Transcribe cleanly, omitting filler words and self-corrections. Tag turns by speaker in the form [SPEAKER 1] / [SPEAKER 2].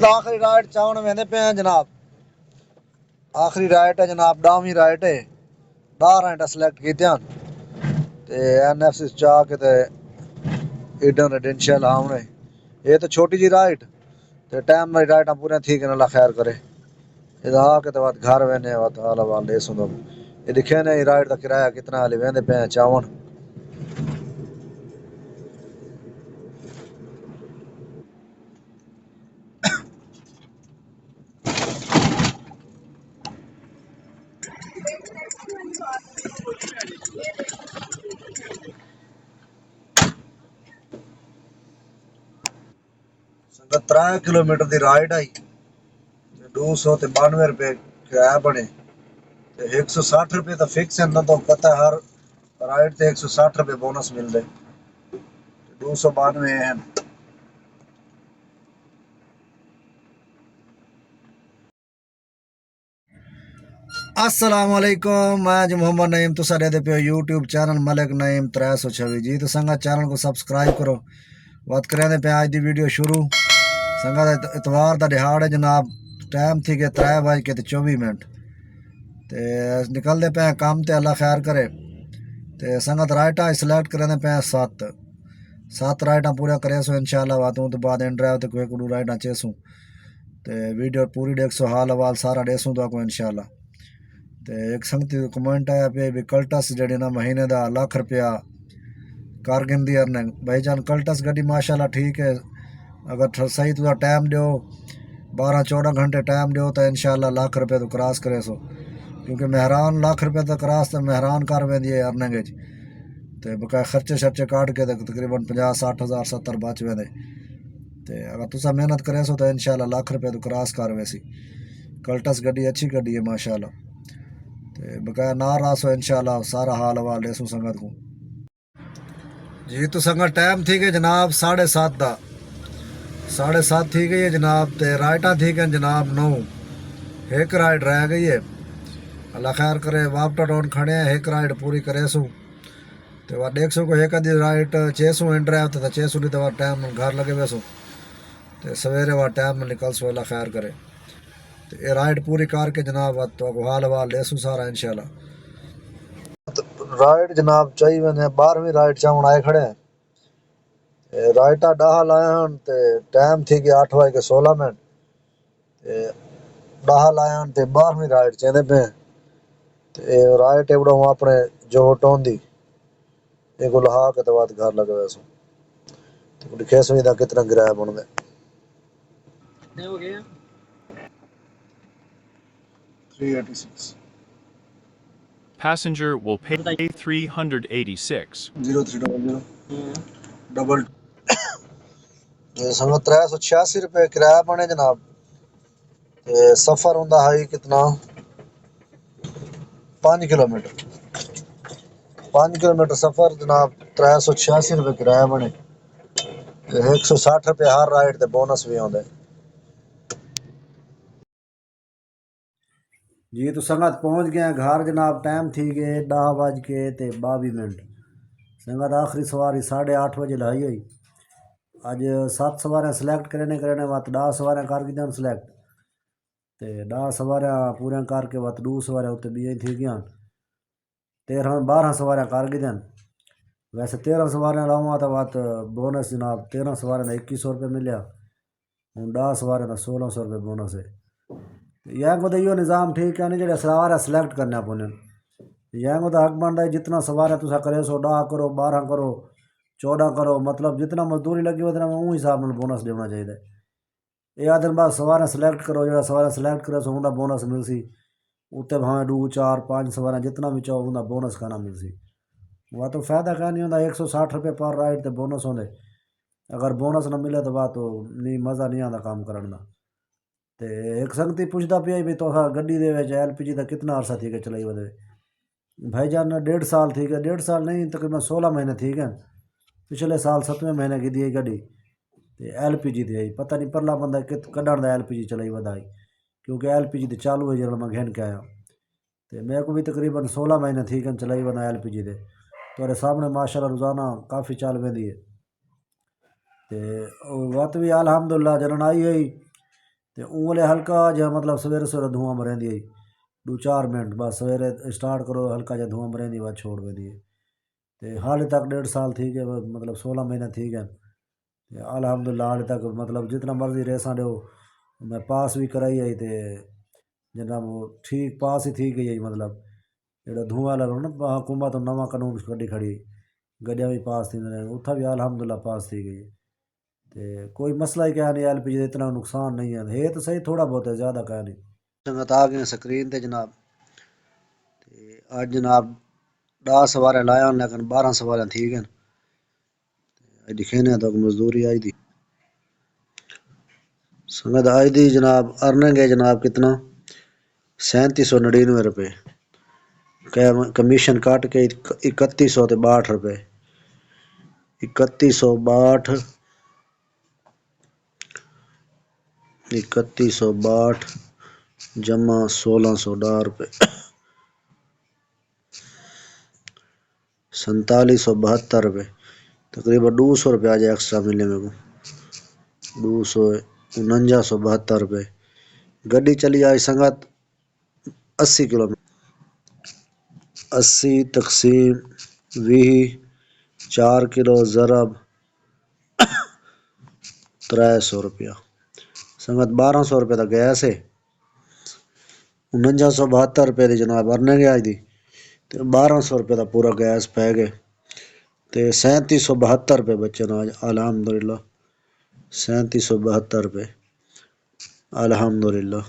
[SPEAKER 1] آخری رائٹ چاون ویندے پے ہیں جناب. آخری رائٹ ہے جناب, 10ویں رائٹ ہے. 10 رائٹ سلیکٹ کیتیاں تے این ایف سی چاہ کے تے ایڈن ریڈینشیل آونے. یہ تو چھوٹی جی رائٹ تے ٹائم میں رائٹ پورے ٹھیک ہے, اللہ خیر کرے. یہ آ کے تو بعد گھر وینے والا وال دے سوں. یہ دکھے نے رائٹ کا کرایہ کتنا ہلے ویندے پے ہیں چاون. سنگت 3 کلومیٹر دی رائڈ آئی, 292 روپے کرایہ بنے. 160 روپے تو فکس ہے, نہ تو پتہ ہے ہر رائڈ تے 160 روپے بونس مل دے. 292 ہیں. السلام علیکم, میں جو محمد نعیم تو سارے دے پیو یوٹیوب چینل ملک نعیم 326 جی. تو سنگا چینل کو سبسکرائب کرو. بات کریں دے پہ آج دی ویڈیو شروع. سنگا اتوار دا دہاڑ ہے جناب, ٹائم تھی کہ 3:24 تے نکل دے پہ کام تے اللہ خیر کرے. تے سنگت رائٹاں سلیکٹ کریں دے پہ 7 رائٹاں پورا کرے سو انشاءاللہ. واتوں تو بعد ان ڈرائیو تے کوئی کڑو رائٹاں چیسوں تے ویڈیو پوری دیکھ سو, حال حوال سارا دیسوں تو کو انشاءاللہ. تے ایک سنگتی کمنٹ آیا پہ بھی کلٹس جڑی نا مہینے دا ₹1,00,000 کارگندی ارننگ. بھائی جان کلٹس گڈی ماشاءاللہ ٹھیک ہے, اگر صحیح تو ٹائم دیو 12-14 گھنٹے ٹائم دیو تو انشاءاللہ ₹1,00,000 تو کراس کرے سو. کیونکہ مہران ₹1,00,000 تو کراس تو مہران کر ویندی ہے ارننگ وچ. تے بقایا خرچے شرچے کاٹ کے تقریباً 50-60 ہزار 70 بچ ویندے. تے اگر تسا محنت کرے سو تو انشاءاللہ ₹1,00,000 تو کراس کر ویسی. کلٹس گڈی اچھی گڈی ہے ماشاءاللہ. تے بقایا نہ راسو انشاءاللہ سارا حال حوال دیسوں سنگت کو. جی تو سنگت ٹائم تھی کہ جناب 7:30 دا 7:30 تھی گئی ہے جناب. تے رائٹاں تھی کہ جناب 9. ایک رائٹ رہ گئی ہے, اللہ خیر کرے. واپٹا ٹاؤن کھڑے ہیں, ایک رائٹ پوری کرے سوں. تے وہ دیکھ سو کو ایک ادھی رائٹ 600 انٹر ہے تو 600 دی تو ٹائم گھر لگے ہوئے سو. تے سویرے وہ ٹائم نکل سو, اللہ خیر کرے. تے یہ رائٹ پوری کر کے جناب تو حال حوال دے سوں سارا انشاءاللہ. رائٹ جناب چاہیے میں 12ویں رائٹ چاہن آئے کھڑے ہیں. رائٹا 10 لائے ہیں تے ٹائم تھی کہ 8:16. تے 10 لائے ہیں تے 12ویں رائٹ چاہتے پہ. تے رائٹ ایوڑا ہوں اپنے جو ٹون دی یہ کو لہا کے تو بعد گھر لگے ہوئے سو. تے لکھے سو دا کتنا کرایہ بن دے. ہو گیا 386.
[SPEAKER 2] Passenger will pay $386.
[SPEAKER 1] 0300 ڈبل سنگت 386 روپے کرایہ بنے جناب. سفر ہوں ہائی کتنا 5 کلومیٹر 5 کلومیٹر سفر جناب. 386 روپے کرایہ بنے. 160 روپے ہر رائڈ تے بونس بھی آدھے. جی تو سنگت پہنچ گئے ہیں گھر جناب. ٹائم تھی گئے 10:22. سنگت آخری سواری 8:30 لائی ہوئی. اج 7 سواریاں سلیکٹ کرنے وقت 10 سواریاں کر گئی سلیکٹ. تے 10 سواریاں پورے کر کے وقت 2 سواریاں اتنے بھی تھی گیا. 12 سواریاں کر گئی. ویسے 13 سواریاں لاؤں تو وقت بونس جناب 13 سواریاں 2100 روپے ملیا. ہوں 10 سواریاں 1600 روپے بونس ہے. یہ کو تو یہ نظام ٹھیک ہے نہیں جڑے سوارا سلیکٹ کرنا پونے. یہ کو تو حق بنتا ہے جتنا سوارا تسا کرے سو 10 کرو 12 کرو 14 کرو, مطلب جتنا مزدوری لگی اتنا وہ حساب میں بونس دینا چاہیے. یہ آدھے بعد سوارا سلیکٹ کرو, جا سوارا سلیکٹ کرے سو انہیں بونس مل سی. اتنے بھاویں 2 4 5 سواریاں جتنا بھی چاہو انہیں بونس کھانا مل سی. وہ تو فائدہ کہہ نہیں ہوتا. 160 روپے پر رائڈ تے بونس ہوندے. اگر بونس نہ ملے تو بات تو نہیں, مزہ نہیں آتا کام کرنے کا. تے ایک سنگتی پوچھتا پیا بھی تو گڈی دے LPG کا کتنا عرصہ تھی کہ چلائی ودے. بھائی جان 1.5 سال تھی کہ 1.5 سال نہیں تقریباً 16 مہینے تھی کہ پچھلے سال 7ویں مہینے کی دی گڈی. تے LPG دی آئی پتہ نہیں پرلا بندہ کڈن دا LPG چلائی ودائی, کیونکہ LPG تے چالو ہے جب میں گھن کے آیا. تے میرے کو بھی تقریباً 16 مہینے تھی کہ چلائی ودا LPG دے. تو سامنے ماشاءاللہ روزانہ کافی چال ویندی ہے. تے وقت بھی الحمدللہ جنن آئی ہوئی ਤੇ ਉਂਗਲੇ ਹਲਕਾ ਜਿਹਾ ਮਤਲਬ ਸਵੇਰੇ ਸਵੇਰੇ ਧੂਆਂ ਮਰੇਂਦੀ ਹੈ 2-4 ਮਿੰਟ ਬਸ ਸਵੇਰੇ ਸਟਾਰਟ ਕਰੋ ਹਲਕਾ ਜਿਹਾ ਧੂਆਂ ਮਰੇਂਦੀ ਬਾਅਦ ਛੋੜ ਦੇਂਦੀ ہے ਤੇ ਹਾਲੇ ਤੱਕ 1.5 ਸਾਲ تھی گئے مطلب 16 مہینے تھی گئے تے الحمدللہ حالے تک مطلب جتنا مرضی ریساں ڈیو میں پاس بھی کرائی ہے تے جناب وہ ٹھیک پاس ہی تھی گئی ہے مطلب جڑا دھواں لگو نا حکومت نواں قانون کڈی کھڑی گڈیاں بھی پاس تھی رہن اتھا بھی الحمدللہ پاس تھی گئی تے کوئی مسئلہ ہی کیا نہیں ایل پی جی اتنا نقصان نہیں ہے تو صحیح تھوڑا بہت ہے زیادہ کیا نہیں سنگت آ گئے سکرین تے جناب تے اج جناب 10 سوارے لایا لیکن 12 سوارے تھی گئے دکھینے تک مزدوری آئی دی سنگت آئی دی جناب ارننگ ہے جناب کتنا 3799 روپے کمیشن کاٹ کے 3162 روپے 3162 جمع 1610 روپے 4772 روپے تقریباً 200 روپے آ جائے ایکسٹرا ملے میرے کو 4972 روپے گڈی چلی آئی سنگت 80 کلومیٹر 80 تقسیم 20 4 کلو ضرب 300 روپیہ سنگت 1200 روپے دا گیس ہے 4972 روپے دی جناب ارننگ آئی دی تے 1200 روپے دا پورا گیس پہ گئے تے 3772 روپے بچے نا الحمدللہ 3772 روپے الحمدللہ